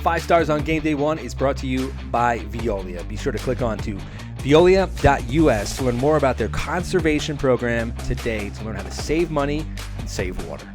5 Stars on Game Day One is brought to you by Veolia. Be sure to click on to veolia.us to learn more about their conservation program today to learn how to save money and save water.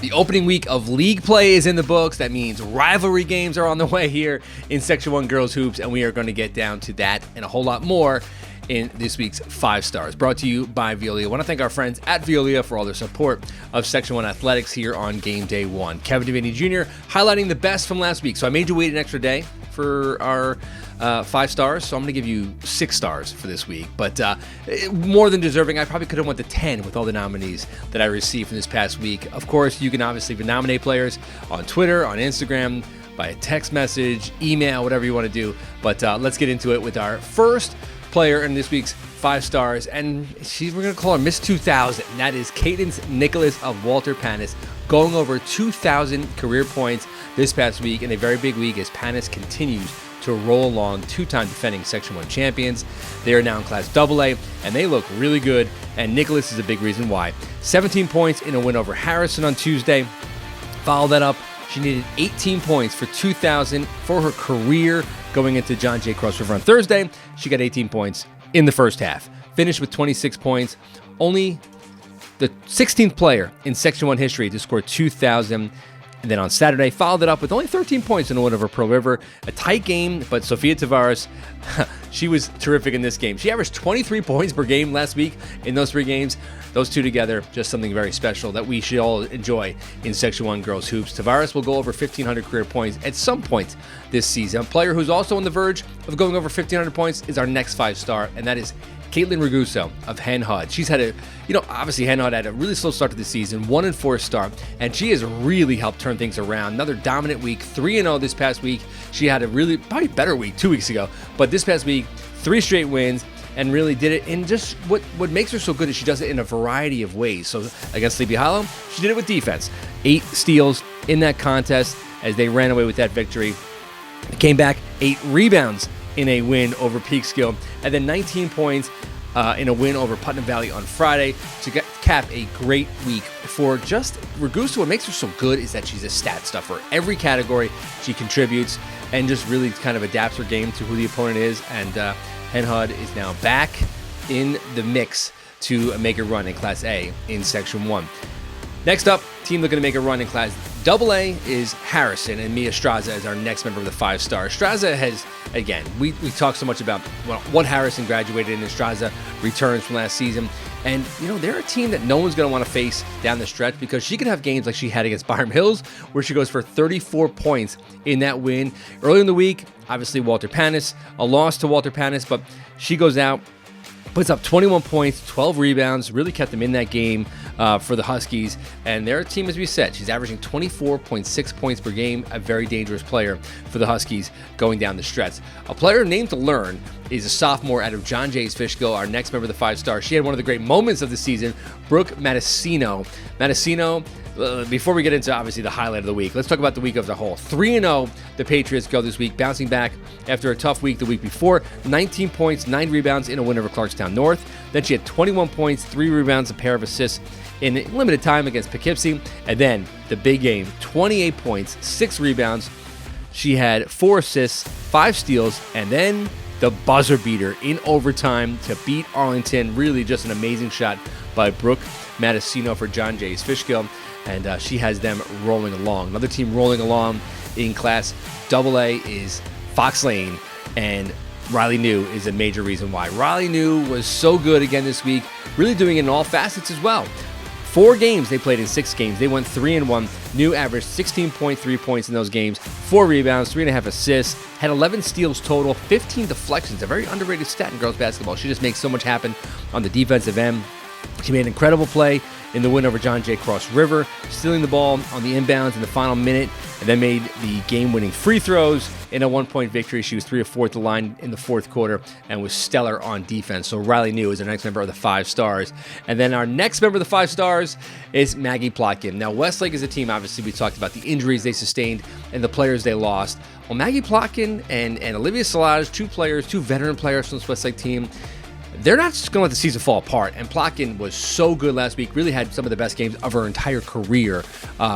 The opening week of league play is in the books. That means rivalry games are on the way here in Section 1 Girls Hoops, and we are going to get down to that and a whole lot more in this week's 5 Stars, brought to you by Veolia. I want to thank our friends at Veolia for all their support of Section 1 athletics here on Game Day 1. Kevin Devaney Jr. highlighting the best from last week. So I made you wait an extra day for our 5 stars, so I'm going to give you 6 stars for this week. But more than deserving, I probably could have went to 10 with all the nominees that I received from this past week. Of course, you can obviously nominate players on Twitter, on Instagram, by a text message, email, whatever you want to do. But let's get into it with our first player in this week's 5 stars, and we're going to call her Miss 2000, and that is Cadence Nicholas of Panas, going over 2,000 career points this past week in a very big week as Panas continues to roll along, 2-time defending Section 1 champions. They are now in Class AA, and they look really good, and Nicholas is a big reason why. 17 points in a win over Harrison on Tuesday. Follow that up. She needed 18 points for 2,000 for her career going into John Jay Cross River on Thursday. She got 18 points in the first half. Finished with 26 points. Only the 16th player in Section 1 history to score 2,000. And then on Saturday, followed it up with only 13 points in a win over Pearl River. A tight game, but Sofia Tavares, she was terrific in this game. She averaged 23 points per game last week in those 3 games. Those two together, just something very special that we should all enjoy in Section 1 Girls Hoops. Tavares will go over 1,500 career points at some point this season. A player who's also on the verge of going over 1,500 points is our next 5 star, and that is Caitlyn Raguso of Hen Hud. She's had obviously Hen Hud had a really slow start to the season, 1-4 start, and she has really helped turn things around. Another dominant week, 3-0 this past week. She had a probably better week 2 weeks ago, but this past week, 3 straight wins, and really did it in just what makes her so good is she does it in a variety of ways. So against Sleepy Hollow, she did it with defense. 8 steals in that contest as they ran away with that victory. Came back, 8 rebounds in a win over Peekskill, and then 19 points in a win over Putnam Valley on Friday to cap a great week for just Raguso. What makes her so good is that she's a stat stuffer. Every category she contributes and just really kind of adapts her game to who the opponent is, and Hen Hud is now back in the mix to make a run in Class A in Section 1. Next up, team looking to make a run in Class AA is Harrison, and Mia Strazza is our next member of the 5 stars. Strazza has, again, we talk so much about what Harrison graduated in, and Strazza returns from last season. And, they're a team that no one's going to want to face down the stretch because she could have games like she had against Byram Hills where she goes for 34 points in that win. Earlier in the week, obviously Panas, a loss to Panas, but she goes out, puts up 21 points, 12 rebounds, really kept them in that game for the Huskies. And they're a team, as we said, she's averaging 24.6 points per game, a very dangerous player for the Huskies going down the stretch. A player named to learn is a sophomore out of John Jay's Fishkill, our next member of the 5 stars. She had one of the great moments of the season, Brooke Mesino. Before we get into, obviously, the highlight of the week, let's talk about the week as a whole. 3-0, the Patriots go this week, bouncing back after a tough week the week before. 19 points, 9 rebounds in a win over Clarkstown North. Then she had 21 points, 3 rebounds, a pair of assists in limited time against Poughkeepsie. And then the big game, 28 points, 6 rebounds. She had 4 assists, 5 steals, and then the buzzer beater in overtime to beat Arlington. Really just an amazing shot by Brooke Mesino for John Jay's Fishkill. And she has them rolling along. Another team rolling along in Class AA is Fox Lane, and Riley New is a major reason why. Riley New was so good again this week, really doing it in all facets as well. 4 games they played in 6 games. They went 3-1. New averaged 16.3 points in those games, 4 rebounds, 3.5 assists, had 11 steals total, 15 deflections, a very underrated stat in girls basketball. She just makes so much happen on the defensive end. She made an incredible play in the win over John Jay Cross River, stealing the ball on the inbounds in the final minute, and then made the game-winning free throws in a 1-point victory. She was 3 of 4 at the line in the fourth quarter and was stellar on defense. So Riley New is our next member of the 5 stars. And then our next member of the 5 stars is Maggie Plotkin. Now, Westlake is a team, obviously, we talked about the injuries they sustained and the players they lost. Well, Maggie Plotkin and Olivia Salage, 2 veteran players from this Westlake team, they're not just going to let the season fall apart. And Plotkin was so good last week, really had some of the best games of her entire career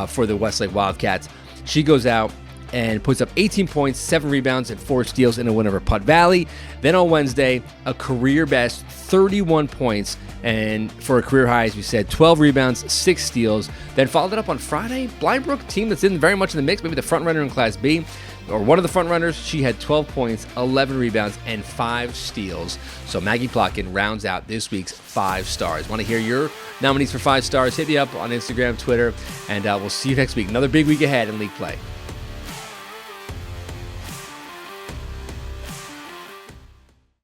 for the Westlake Wildcats. She goes out and puts up 18 points, 7 rebounds, and 4 steals in a win over Putt Valley. Then on Wednesday, a career best 31 points, and for a career high, as we said, 12 rebounds, 6 steals. Then followed it up on Friday. Blindbrook, team that's in very much in the mix, maybe the front runner in Class B, or one of the front runners. She had 12 points, 11 rebounds, and 5 steals. So Maggie Plotkin rounds out this week's 5 stars. Want to hear your nominees for 5 stars? Hit me up on Instagram, Twitter, and we'll see you next week. Another big week ahead in league play.